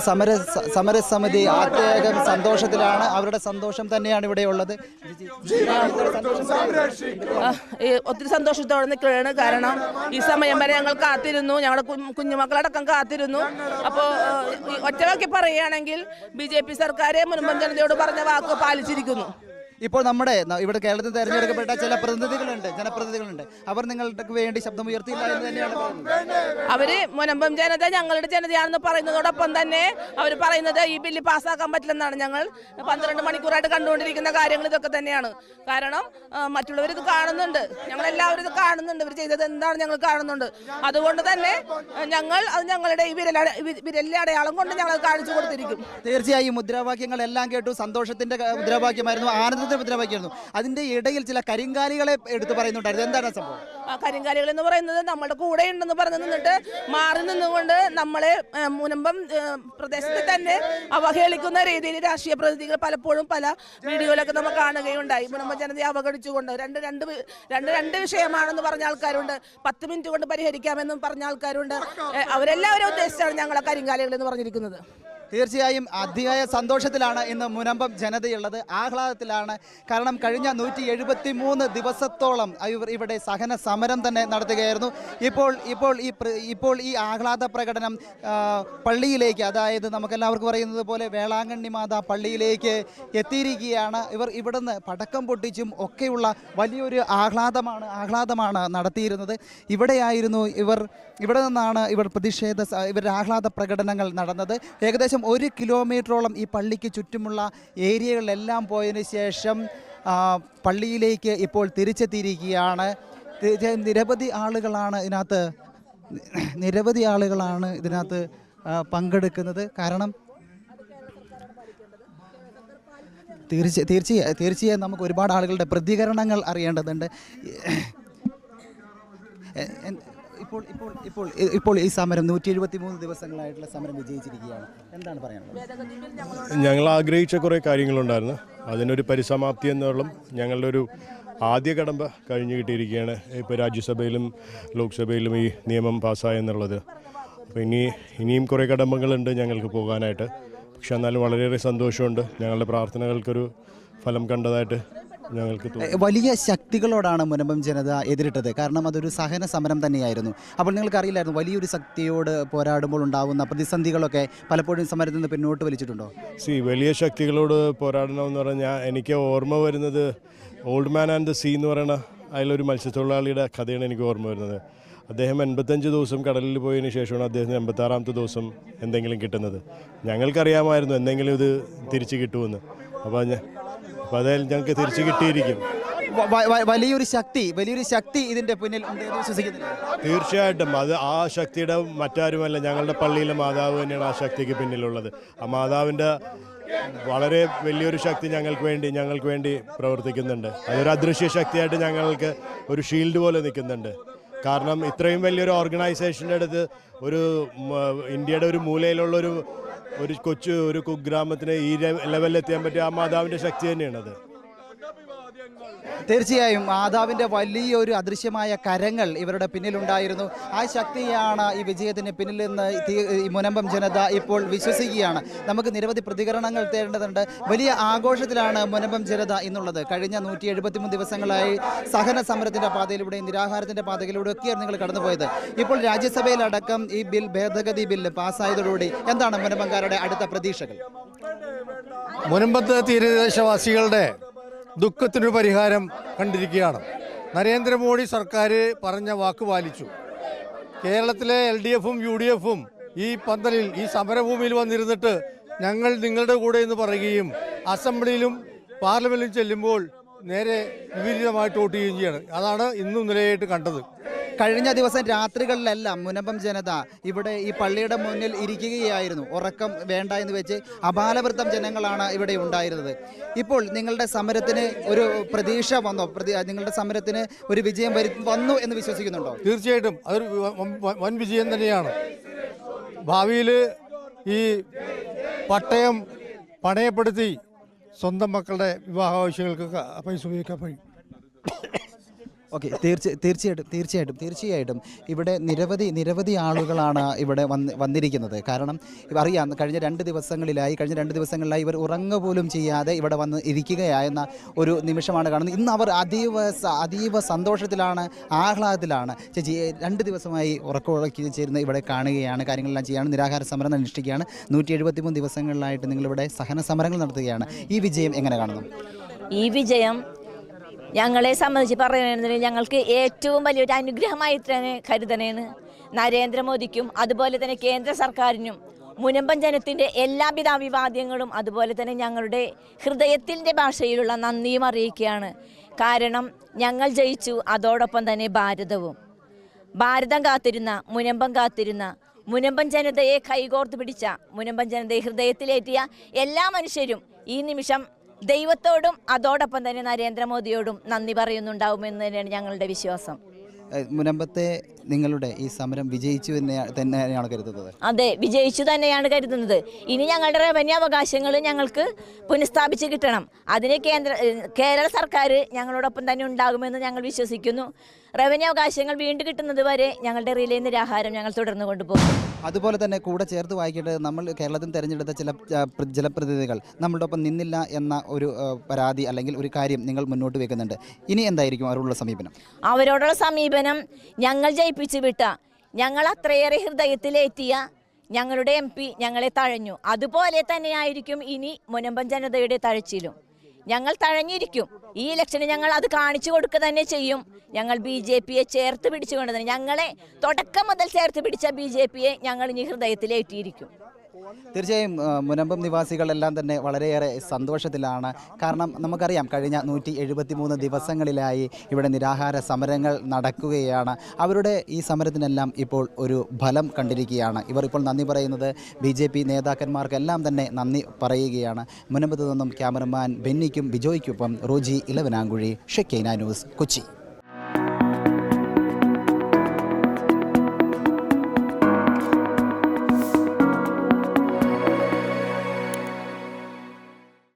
സമരസമിതി അത്യേകം സന്തോഷത്തിലാണ്. അവരുടെ സന്തോഷം തന്നെയാണ് ഇവിടെ ഉള്ളത്. ഒത്തിരി സന്തോഷത്തോടെ നിൽക്കുകയാണ്. കാരണം ഈ സമയം വരെ ഞങ്ങൾ കാത്തിരുന്നു, ഞങ്ങളുടെ കുഞ്ഞുമക്കളടക്കം കാത്തിരുന്നു. അപ്പോൾ ഒറ്റവാക്കി പറയുകയാണെങ്കിൽ BJP സർക്കാർ മുൻപ് ജനതയോട് പറഞ്ഞ വാക്ക് പാലിച്ചിരിക്കുന്നു. ഇപ്പോൾ നമ്മുടെ ഇവിടെ കേരളത്തിൽ തെരഞ്ഞെടുക്കപ്പെട്ട ചില ജനപ്രതിനിധികളുണ്ട്. അവർ നിങ്ങൾക്ക് വേണ്ടി ശബ്ദം ഉയർത്തിയില്ല എന്ന് തന്നെയാണ് പറയുന്നത്. അവര് മുനമ്പം ജനത ഞങ്ങളുടെ ജനതയാണെന്ന് പറയുന്നതോടൊപ്പം തന്നെ അവർ പറയുന്നത് ഈ ബില്ല് പാസ്സാക്കാൻ പറ്റില്ലെന്നാണ്. ഞങ്ങൾ 12 മണിക്കൂറായിട്ട് കണ്ടുകൊണ്ടിരിക്കുന്ന കാര്യങ്ങൾ ഇതൊക്കെ തന്നെയാണ്. കാരണം മറ്റുള്ളവർ ഇത് കാണുന്നുണ്ട്, ഞങ്ങളെല്ലാവരും ഇത് കാണുന്നുണ്ട്, ഇവർ ചെയ്തത് എന്താണ് ഞങ്ങൾ കാണുന്നുണ്ട്. അതുകൊണ്ട് തന്നെ ഞങ്ങൾ അത് ഞങ്ങളുടെ ഈ വിരലിലെ അടയാളം കൊണ്ട് ഞങ്ങൾ കാണിച്ചു കൊടുത്തിരിക്കും. തീർച്ചയായും മുദ്രാവാക്യങ്ങളെല്ലാം കേട്ടു. സന്തോഷത്തിന്റെ മുദ്രാവാക്യമായിരുന്നു, ആനന്ദ മുദ്രാവാക്യമായിരുന്നു. അതിന്റെ ഇടയിൽ ചില കരിങ്കാലികളെ എടുത്തു പറയുന്നുണ്ടായിരുന്നു. എന്താണ് സംഭവം? കരിങ്കാലികൾ എന്ന് പറയുന്നത് നമ്മുടെ കൂടെ ഉണ്ടെന്ന് പറഞ്ഞു നിന്നിട്ട് മാറി നിന്നുകൊണ്ട് നമ്മളെ മുനമ്പം പ്രദേശത്ത് തന്നെ അവഹേളിക്കുന്ന രീതിയിൽ രാഷ്ട്രീയ പ്രതിനിധികൾ പലപ്പോഴും പല വീഡിയോയിലൊക്കെ നമ്മൾ കാണുകയുണ്ടായി. മുനമ്പം ജനതയെ അവഗണിച്ചുകൊണ്ട് രണ്ട് വിഷയമാണെന്ന് പറഞ്ഞ ആൾക്കാരുണ്ട്, 10 മിനിറ്റ് കൊണ്ട് പരിഹരിക്കാമെന്നും പറഞ്ഞ ആൾക്കാരുണ്ട്. അവരെല്ലാവരും ഉദ്ദേശിച്ചാണ് ഞങ്ങളെ കരിങ്കാലികൾ എന്ന് പറഞ്ഞിരിക്കുന്നത്. തീർച്ചയായും അതിയായ സന്തോഷത്തിലാണ് ഇന്ന് മുനമ്പം ജനതയുള്ളത്, ആഹ്ലാദത്തിലാണ്. കാരണം കഴിഞ്ഞ 173 ദിവസത്തോളം ഇവിടെ സഹന സമരം തന്നെ നടത്തുകയായിരുന്നു. ഇപ്പോൾ ഈ ആഹ്ലാദ പ്രകടനം പള്ളിയിലേക്ക്, അതായത് നമുക്കെല്ലാവർക്കും പറയുന്നത് പോലെ വേളാങ്കണ്ണി മാതാ പള്ളിയിലേക്ക് എത്തിയിരിക്കുകയാണ്. ഇവിടുന്ന് പടക്കം പൊട്ടിച്ചും ഒക്കെയുള്ള വലിയൊരു ആഹ്ലാദമാണ് നടത്തിയിരുന്നത്. ഇവിടെ നിന്നാണ് ഇവരുടെ ആഹ്ലാദ പ്രകടനങ്ങൾ നടന്നത്. ഏകദേശം 1 കിലോമീറ്ററോളം ഈ പള്ളിക്ക് ചുറ്റുമുള്ള ഏരിയകളിലെല്ലാം പോയതിനു ശേഷം പള്ളിയിലേക്ക് ഇപ്പോൾ തിരിച്ചെത്തിയിരിക്കുകയാണ്. നിരവധി ആളുകളാണ് ഇതിനകത്ത് പങ്കെടുക്കുന്നത്. കാരണം തീർച്ചയായും നമുക്ക് ഒരുപാട് ആളുകളുടെ പ്രതികരണങ്ങൾ അറിയേണ്ടതുണ്ട്. ഇപ്പോൾ ഈ സമരം 173 ദിവസങ്ങളായിട്ടുള്ള സമരം വിജയിച്ചിരിക്കുകയാണ്. എന്താണ് പറയാനുള്ളത്? ഞങ്ങൾ ആഗ്രഹിച്ച കുറേ കാര്യങ്ങളുണ്ടായിരുന്നു. അതിനൊരു പരിസമാപ്തി എന്നുള്ള ഞങ്ങളുടെ ഒരു ആദ്യ കടമ്പ കഴിഞ്ഞു കിട്ടിയിരിക്കുകയാണ്. ഇപ്പോൾ രാജ്യസഭയിലും ലോക്സഭയിലും ഈ നിയമം പാസ്സായെന്നുള്ളത്. അപ്പോൾ ഇനിയും കുറേ കടമ്പകളുണ്ട് ഞങ്ങൾക്ക് പോകാനായിട്ട്. പക്ഷെ എന്നാലും വളരെയേറെ സന്തോഷമുണ്ട്. ഞങ്ങളുടെ പ്രാർത്ഥനകൾക്കൊരു ഫലം കണ്ടതായിട്ട് ഞങ്ങൾക്ക് തോന്നുന്നു. വലിയ ശക്തികളോടാണ് മുനമ്പം ജനത എതിരിട്ടത്. കാരണം അതൊരു സഹന സമരം തന്നെയായിരുന്നു. അപ്പോൾ നിങ്ങൾക്ക് അറിയില്ലായിരുന്നു വലിയൊരു ശക്തിയോട് പോരാടുമ്പോൾ ഉണ്ടാകുന്ന പ്രതിസന്ധികളൊക്കെ പലപ്പോഴും സമരത്തിൽ നിന്ന് പിന്നോട്ട് വലിച്ചിട്ടുണ്ടോ? വലിയ ശക്തികളോട് പോരാടണമെന്ന് പറഞ്ഞാൽ എനിക്ക് ഓർമ്മ വരുന്നത് old man and the sea എന്ന് പറയുന്ന അതിലൊരു മത്സ്യത്തൊഴിലാളിയുടെ കഥയാണ് എനിക്ക് ഓർമ്മ വരുന്നത്. അദ്ദേഹം 85 ദിവസം കടലിൽ പോയതിന് ശേഷമാണ് അദ്ദേഹത്തിന് 86ാമത്തെ ദിവസം എന്തെങ്കിലും കിട്ടുന്നത്. ഞങ്ങൾക്കറിയാമായിരുന്നു എന്തെങ്കിലും ഇത് തിരിച്ചു കിട്ടുമെന്ന്. അപ്പോൾ അതായത് ഞങ്ങൾക്ക് തിരിച്ചു കിട്ടിയിരിക്കും. വലിയൊരു ശക്തി ഇതിന്റെ പിന്നിൽ ഉണ്ടെന്ന് വിശ്വസിക്കുന്നില്ല. തീർച്ചയായിട്ടും ആ ശക്തിയുടെ മറ്റാരുമല്ല, ഞങ്ങളുടെ പള്ളിയിലെ മാതാവ് തന്നെയാണ് ആ ശക്തിക്ക് പിന്നിലുള്ളത്. ആ മാതാവിൻ്റെ വളരെ വലിയൊരു ശക്തി ഞങ്ങൾക്ക് വേണ്ടി പ്രവർത്തിക്കുന്നുണ്ട്. അതൊരു അദൃശ്യ ശക്തിയായിട്ട് ഞങ്ങൾക്ക് ഒരു ഷീൽഡ് പോലെ നിൽക്കുന്നുണ്ട്. കാരണം ഇത്രയും വലിയൊരു ഓർഗനൈസേഷൻ്റെ അടുത്ത് ഇന്ത്യയുടെ ഒരു മൂലയിലുള്ള ഒരു കുഗ്രാമത്തിന് ഈ ലെവലിലെത്താൻ പറ്റിയ ആ മാതാവിൻ്റെ ശക്തി തന്നെയാണത്. തീർച്ചയായും മാതാവിൻ്റെ വലിയൊരു അദൃശ്യമായ കരങ്ങൾ ഇവരുടെ പിന്നിലുണ്ടായിരുന്നു. ആ ശക്തിയാണ് ഈ വിജയത്തിന് പിന്നിലെന്ന് ഈ മുനമ്പം ജനത ഇപ്പോൾ വിശ്വസിക്കുകയാണ്. നമുക്ക് നിരവധി പ്രതികരണങ്ങൾ തേടേണ്ടതുണ്ട്. വലിയ ആഘോഷത്തിലാണ് മുനമ്പം ജനത ഇന്നുള്ളത്. കഴിഞ്ഞ 173 ദിവസങ്ങളായി സഹന സമരത്തിൻ്റെ പാതയിലൂടെയും നിരാഹാരത്തിൻ്റെ പാതയിലൂടെയൊക്കെയാണ് നിങ്ങൾ കടന്നുപോയത്. ഇപ്പോൾ രാജ്യസഭയിലടക്കം ഈ ഭേദഗതി ബില്ല് പാസ്സായതോടുകൂടി എന്താണ് മുനമ്പംകാരുടെ അടുത്ത പ്രതീക്ഷകൾ? മുനമ്പത്ത് തീരദേശവാസികളുടെ ദുഃഖത്തിനൊരു പരിഹാരം കണ്ടിരിക്കുകയാണ്. നരേന്ദ്രമോദി സർക്കാർ പറഞ്ഞ വാക്ക് പാലിച്ചു. കേരളത്തിലെ LDFും UDFും ഈ പന്തലിൽ ഈ സമരഭൂമിയിൽ വന്നിരുന്നിട്ട് ഞങ്ങൾ നിങ്ങളുടെ കൂടെ എന്ന് പറയുകയും അസംബ്ലിയിലും പാർലമെന്റിലും ചെല്ലുമ്പോൾ നേരെ വിപരീതമായിട്ട് വോട്ട് ചെയ്യുകയും ചെയ്യണം. അതാണ് ഇന്നും നിലയായിട്ട് കണ്ടത്. കഴിഞ്ഞ ദിവസം രാത്രികളിലെല്ലാം മുനമ്പം ജനത ഇവിടെ ഈ പള്ളിയുടെ മുന്നിൽ ഇരിക്കുകയായിരുന്നു. ഉറക്കം വേണ്ട എന്ന് വെച്ച് അപാലവൃത്തം ജനങ്ങളാണ് ഇവിടെ ഉണ്ടായിരുന്നത്. ഇപ്പോൾ നിങ്ങളുടെ സമരത്തിന് ഒരു പ്രതീക്ഷ വന്നോ? നിങ്ങളുടെ സമരത്തിന് ഒരു വിജയം വന്നു എന്ന് വിശ്വസിക്കുന്നുണ്ടോ? തീർച്ചയായിട്ടും അതൊരു വൻ വിജയം തന്നെയാണ്. ഭാവിയിൽ ഈ പട്ടയം പണയപ്പെടുത്തി സ്വന്തം മക്കളുടെ വിവാഹ ആവശ്യങ്ങൾക്കൊക്കെ പൈസ ഉപയോഗിക്കാൻ കഴിയും. ഓക്കെ, തീർച്ചയായിട്ടും ഇവിടെ നിരവധി ആളുകളാണ് ഇവിടെ വന്നിരിക്കുന്നത്. കാരണം അറിയാം, കഴിഞ്ഞ 2 ദിവസങ്ങളിലായി ഇവർ ഉറങ്ങുക പോലും ചെയ്യാതെ ഇവിടെ വന്ന് ഇരിക്കുകയായെന്ന ഒരു നിമിഷമാണ് കാണുന്നത്. ഇന്ന് അവർ അതീവ സന്തോഷത്തിലാണ്, ആഹ്ലാദത്തിലാണ്. ചേച്ചി 2 ദിവസമായി ഉറക്കമുളക്കി ചേരുന്ന ഇവിടെ കാണുകയാണ്, കാര്യങ്ങളെല്ലാം ചെയ്യുകയാണ്, നിരാഹാര സമരം അനുഷ്ഠിക്കുകയാണ്. 173 ദിവസങ്ങളിലായിട്ട് നിങ്ങളിവിടെ സഹന സമരങ്ങൾ നടത്തുകയാണ്. ഈ വിജയം എങ്ങനെ കാണുന്നു? ഈ വിജയം ഞങ്ങളെ സംബന്ധിച്ച് പറയുന്നത് ഞങ്ങൾക്ക് ഏറ്റവും വലിയൊരു അനുഗ്രഹമായി തന്നെ കരുതണേന്ന് നരേന്ദ്രമോദിക്കും അതുപോലെ തന്നെ കേന്ദ്ര സർക്കാരിനും മുനമ്പം ജനത്തിൻ്റെ എല്ലാവിധ അഭിവാദ്യങ്ങളും അതുപോലെ തന്നെ ഞങ്ങളുടെ ഹൃദയത്തിൻ്റെ ഭാഷയിലുള്ള നന്ദിയും അറിയിക്കുകയാണ്. കാരണം ഞങ്ങൾ ജയിച്ചു, അതോടൊപ്പം തന്നെ ഭാരതം കാത്തിരുന്ന, മുനമ്പം ജനതയെ കൈകോർത്ത് പിടിച്ച, മുനമ്പം ജനതയെ ഹൃദയത്തിലേറ്റിയ എല്ലാ മനുഷ്യരും ഈ നിമിഷം ദൈവത്തോടും അതോടൊപ്പം തന്നെ നരേന്ദ്രമോദിയോടും നന്ദി പറയുന്നുണ്ടാവുമെന്ന് തന്നെയാണ് ഞങ്ങളുടെ വിശ്വാസം. മുനമ്പത്തെ നിങ്ങളുടെ ഈ സമരം വിജയിച്ചു തന്നെയാണ് കരുതുന്നത്? അതെ, വിജയിച്ചു തന്നെയാണ് കരുതുന്നത്. ഇനി ഞങ്ങളുടെ റവന്യൂ അവകാശങ്ങൾ ഞങ്ങൾക്ക് പുനഃസ്ഥാപിച്ച് കിട്ടണം. അതിന് കേരള സർക്കാർ ഞങ്ങളോടൊപ്പം തന്നെ ഉണ്ടാകുമെന്ന് ഞങ്ങൾ വിശ്വസിക്കുന്നു. റവന്യൂ അവകാശങ്ങൾ വീണ്ടും കിട്ടുന്നത് വരെ ഞങ്ങളുടെ റിലേ നിരാഹാരം ഞങ്ങൾ തുടർന്നു കൊണ്ടുപോകും. അതുപോലെ തന്നെ കൂടെ ചേർത്ത് വായിക്കേണ്ടത്, നമ്മൾ കേരളത്തിൽ തിരഞ്ഞെടുത്ത ചില ജനപ്രതിനിധികൾ നമ്മളുടെ ഒപ്പം നിന്നില്ല എന്ന ഒരു പരാതി അല്ലെങ്കിൽ ഒരു കാര്യം നിങ്ങൾ മുന്നോട്ട് വെക്കുന്നുണ്ട്. ഇനി എന്തായിരിക്കും അവരോടുള്ള സമീപനം? അവരോടുള്ള സമീപനം, ഞങ്ങൾ ജയിപ്പിച്ചു വിട്ട, ഞങ്ങൾ അത്രയേറെ ഹൃദയത്തിലേറ്റിയ ഞങ്ങളുടെ MP ഞങ്ങളെ തഴഞ്ഞു. അതുപോലെ തന്നെയായിരിക്കും ഇനി മുനമ്പം ജനതയുടെ തഴച്ചിലും. ഞങ്ങൾ തഴഞ്ഞിരിക്കും. ഈ ഇലക്ഷന് ഞങ്ങൾ അത് കാണിച്ചു കൊടുക്കുക തന്നെ ചെയ്യും. ഞങ്ങൾ BJPയെ ചേർത്ത് പിടിച്ചുകൊണ്ട് തന്നെ, ഞങ്ങളെ തുടക്കം മുതൽ ചേർത്ത് പിടിച്ച BJPയെ ഞങ്ങൾ ഇനി ഹൃദയത്തിലേറ്റിയിരിക്കും. തീർച്ചയായും മുനമ്പം നിവാസികളെല്ലാം തന്നെ വളരെയേറെ സന്തോഷത്തിലാണ്. കാരണം നമുക്കറിയാം, കഴിഞ്ഞ 173 ദിവസങ്ങളിലായി ഇവിടെ നിരാഹാര സമരങ്ങൾ നടക്കുകയാണ്. അവരുടെ ഈ സമരത്തിനെല്ലാം ഇപ്പോൾ ഒരു ഫലം കണ്ടിരിക്കുകയാണ്. ഇവർ ഇപ്പോൾ നന്ദി പറയുന്നത് BJP നേതാക്കന്മാർക്കെല്ലാം തന്നെ നന്ദി പറയുകയാണ്. മുനമ്പത്ത് നിന്നും ക്യാമറമാൻ ബെന്നിക്കും ബിജോയ്ക്കൊപ്പം റോജി ഇലവനാങ്കുഴി, ഷെക്കൈന ന്യൂസ്, കൊച്ചി.